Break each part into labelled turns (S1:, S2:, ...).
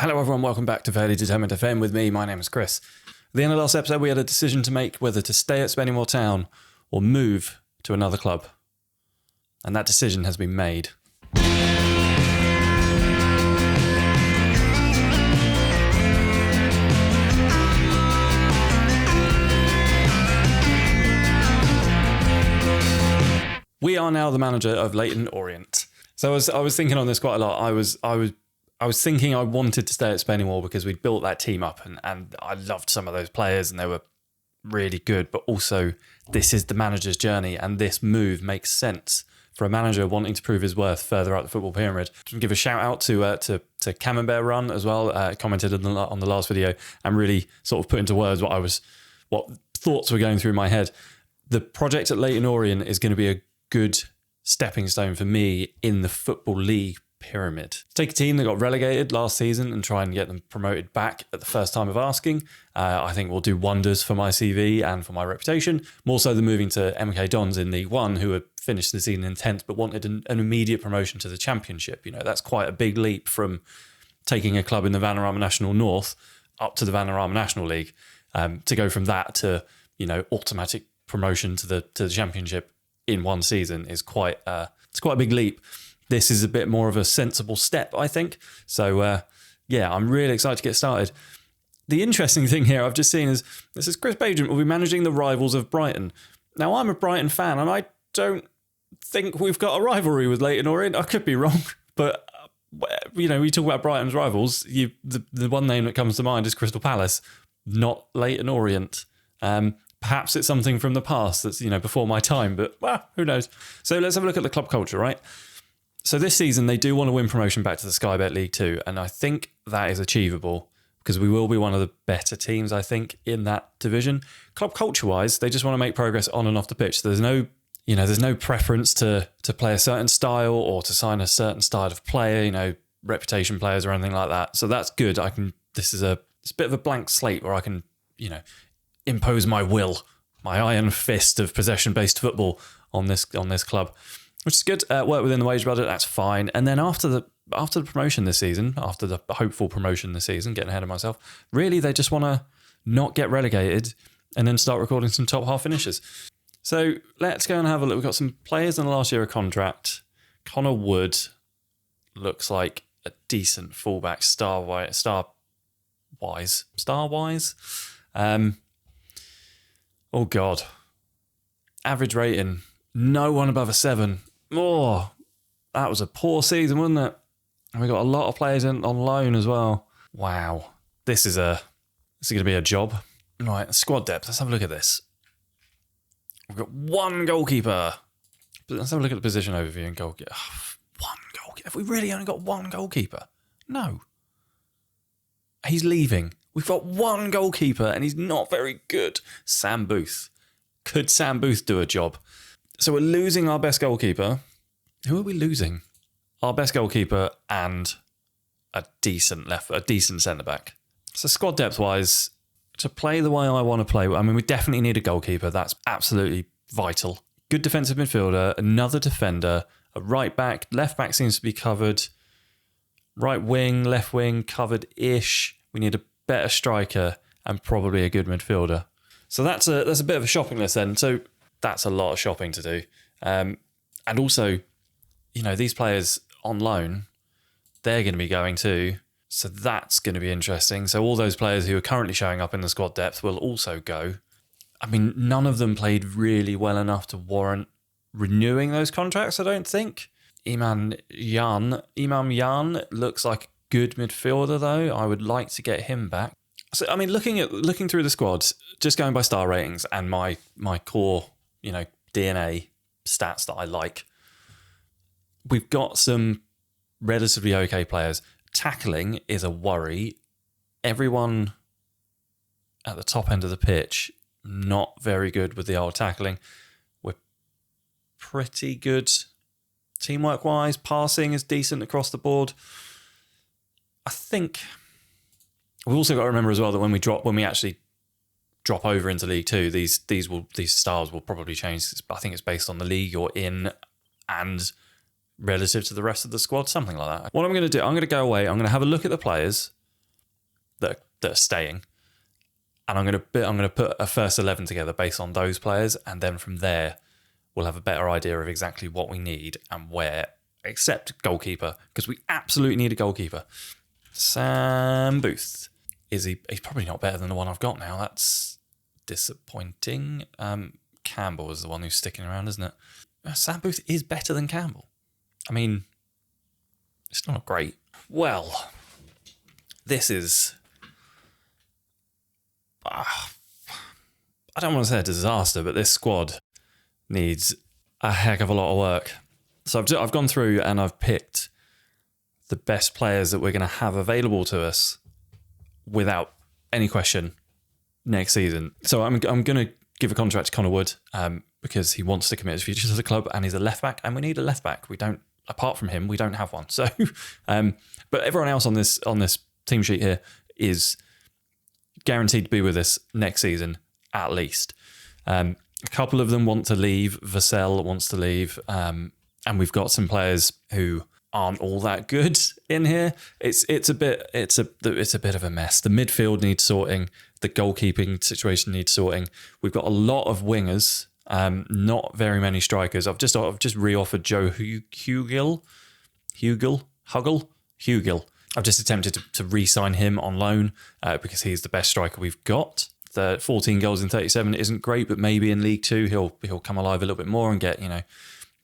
S1: Hello everyone, welcome back to Fairly Determined FM with me. My name is Chris. At the end of last episode, we had a decision to make whether to stay at Spennymoor Town or move to another club. And that decision has been made. We are now the manager of Leyton Orient. So I was thinking on this quite a lot. I was thinking I wanted to stay at Spennymoor because we'd built that team up and I loved some of those players and they were really good. But also, this is the manager's journey and this move makes sense for a manager wanting to prove his worth further up the football pyramid. Just give a shout out to Camembert Run as well. Commented on the last video and really sort of put into words what thoughts were going through my head. The project at Leyton Orient is going to be a good stepping stone for me in the Football League pyramid. Take a team that got relegated last season and try and get them promoted back at the first time of asking. I think will do wonders for my CV and for my reputation. More so than moving to MK Dons in League One, who had finished the season in 10th but wanted an immediate promotion to the Championship. You know, that's quite a big leap from taking a club in the Vanarama National North up to the Vanarama National League. To go from that to, automatic promotion to the Championship in one season is quite a big leap. This is a bit more of a sensible step, I think. So, I'm really excited to get started. The interesting thing here I've just seen is, this is Chris Bagent will be managing the rivals of Brighton. Now, I'm a Brighton fan, and I don't think we've got a rivalry with Leyton Orient. I could be wrong, but, we talk about Brighton's rivals. The one name that comes to mind is Crystal Palace, not Leyton Orient. Perhaps it's something from the past that's, before my time, but, who knows? So let's have a look at the club culture, right? So this season, they do want to win promotion back to the Sky Bet League 2, and I think that is achievable because we will be one of the better teams, I think, in that division. Club culture-wise, they just want to make progress on and off the pitch. So there's no preference to play a certain style or to sign a certain style of player, reputation players or anything like that. So that's good. It's a bit of a blank slate where I can, impose my will, my iron fist of possession-based football on this club. Which is good. Work within the wage budget, that's fine. And then after the promotion this season, after the hopeful promotion this season, getting ahead of myself, really they just want to not get relegated and then start recording some top half finishes. So let's go and have a look. We've got some players in the last year of contract. Connor Wood looks like a decent fullback, star-wise. Oh God. Average rating, no one above a 7. Oh, that was a poor season, wasn't it? And we got a lot of players on loan as well. Wow. This is going to be a job. Right, squad depth. Let's have a look at this. We've got one goalkeeper. Let's have a look at the position overview and goalkeeper. One goalkeeper. Have we really only got one goalkeeper? No. He's leaving. We've got one goalkeeper and he's not very good. Sam Booth. Could Sam Booth do a job? So we're losing our best goalkeeper. Who are we losing? Our best goalkeeper and a decent centre-back. So squad depth-wise, to play the way I want to play, we definitely need a goalkeeper. That's absolutely vital. Good defensive midfielder, another defender, a right-back. Left-back seems to be covered. Right wing, left wing, covered-ish. We need a better striker and probably a good midfielder. So that's a bit of a shopping list then. So that's a lot of shopping to do. And also, these players on loan, they're going to be going too. So that's going to be interesting. So all those players who are currently showing up in the squad depth will also go. None of them played really well enough to warrant renewing those contracts, I don't think. Imam Yan looks like a good midfielder, though. I would like to get him back. So, looking through the squads, just going by star ratings and my core, DNA stats that I like, we've got some relatively okay players. Tackling is a worry. Everyone at the top end of the pitch, not very good with the old tackling. We're pretty good teamwork-wise. Passing is decent across the board. I think we've also got to remember as well that when we actually drop over into League Two, these styles will probably change. I think it's based on the league you're in and relative to the rest of the squad, something like that. What I'm going to do, I'm going to go away. I'm going to have a look at the players that are staying, and I'm gonna put a first 11 together based on those players, and then from there we'll have a better idea of exactly what we need and where, except goalkeeper, because we absolutely need a goalkeeper. Sam Booth. He's probably not better than the one I've got now. That's disappointing. Campbell is the one who's sticking around, isn't it? Sam Booth is better than Campbell. I mean, it's not great. Well, this is... I don't want to say a disaster, but this squad needs a heck of a lot of work. So I've gone through and I've picked the best players that we're going to have available to us without any question next season. So I'm going to give a contract to Connor Wood because he wants to commit his future to the club, and he's a left back, and we need a left back. We don't, apart from him, we don't have one. So, but everyone else on this team sheet here is guaranteed to be with us next season at least. A couple of them want to leave. Vassell wants to leave, and we've got some players who aren't all that good in here. It's a bit of a mess. The midfield needs sorting. The goalkeeping situation needs sorting. We've got a lot of wingers, not very many strikers. I've just reoffered Joe Hugill. I've just attempted to re-sign him on loan because he's the best striker we've got. The 14 goals in 37 isn't great, but maybe in League Two he'll come alive a little bit more and get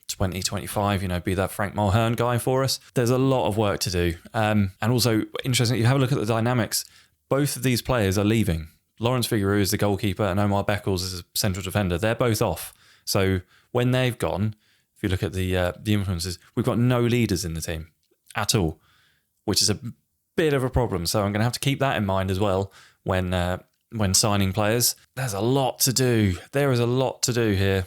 S1: 20, 25, be that Frank Mulhern guy for us. There's a lot of work to do. And also, interesting, you have a look at the dynamics. Both of these players are leaving. Lawrence Figueroa is the goalkeeper and Omar Beckles is a central defender. They're both off. So when they've gone, if you look at the influences, we've got no leaders in the team at all, which is a bit of a problem. So I'm going to have to keep that in mind as well when signing players. There's a lot to do. There is a lot to do here.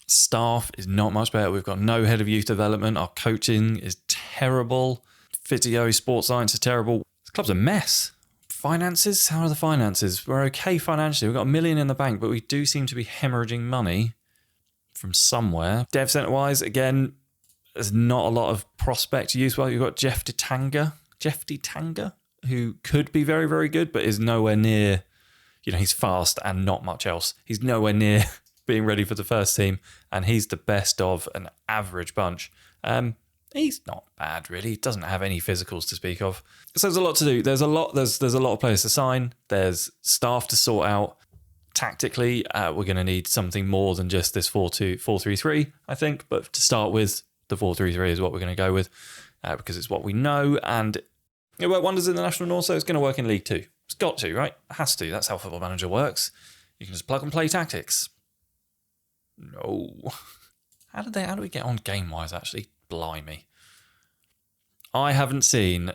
S1: Staff is not much better. We've got no head of youth development. Our coaching is terrible. Physio, sports science is terrible. This club's a mess. Finances? How are the finances? We're okay financially. We've got $1 million in the bank, but we do seem to be hemorrhaging money from somewhere. Dev centre-wise, again, there's not a lot of prospect use. Well, you've got Jeff Detanga, who could be very, very good, but is nowhere near, he's fast and not much else. He's nowhere near being ready for the first team, and he's the best of an average bunch. He's not bad, really. He doesn't have any physicals to speak of. So there's a lot to do. There's a lot of players to sign. There's staff to sort out. Tactically, we're going to need something more than just this 4-2-4-3-3, I think. But to start with, the 4-3-3 is what we're going to go with because it's what we know. And it worked wonders in the National North, so it's going to work in League Two. It's got to, right? It has to. That's how Football Manager works. You can just plug and play tactics. No. How do we get on game-wise, actually? Blimey. I haven't seen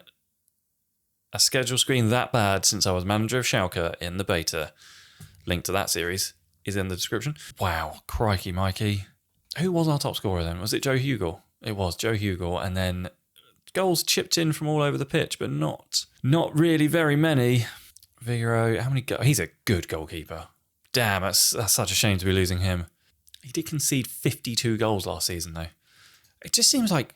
S1: a schedule screen that bad since I was manager of Schalke in the beta. Link to that series is in the description. Wow, crikey, Mikey. Who was our top scorer then? Was it Joe Hugill? It was Joe Hugill, and then goals chipped in from all over the pitch, but not really very many. Figueroa, how many goals? He's a good goalkeeper. Damn, that's such a shame to be losing him. He did concede 52 goals last season, though. It just seems like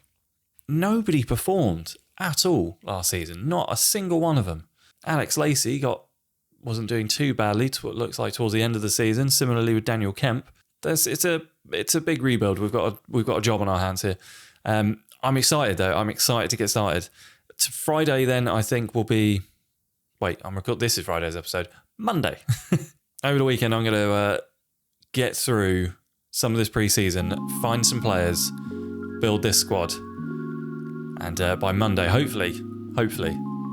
S1: nobody performed at all last season. Not a single one of them. Alex Lacey wasn't doing too badly to what looks like towards the end of the season. Similarly with Daniel Kemp. It's a big rebuild. We've got a job on our hands here. I'm excited though. I'm excited to get started. Friday then I think will be. Wait, this is Friday's episode. Monday. Over the weekend I'm going to get through some of this pre-season, find some players, build this squad, and by Monday, hopefully,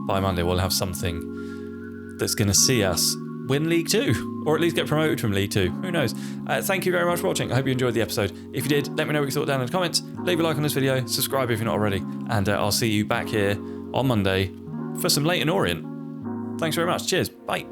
S1: by Monday we'll have something that's going to see us win League Two, or at least get promoted from League Two. Who knows? Thank you very much for watching. I hope you enjoyed the episode. If you did, let me know what you thought down in the comments. Leave a like on this video, subscribe if you're not already, and I'll see you back here on Monday for some Leyton Orient. Thanks very much. Cheers. Bye.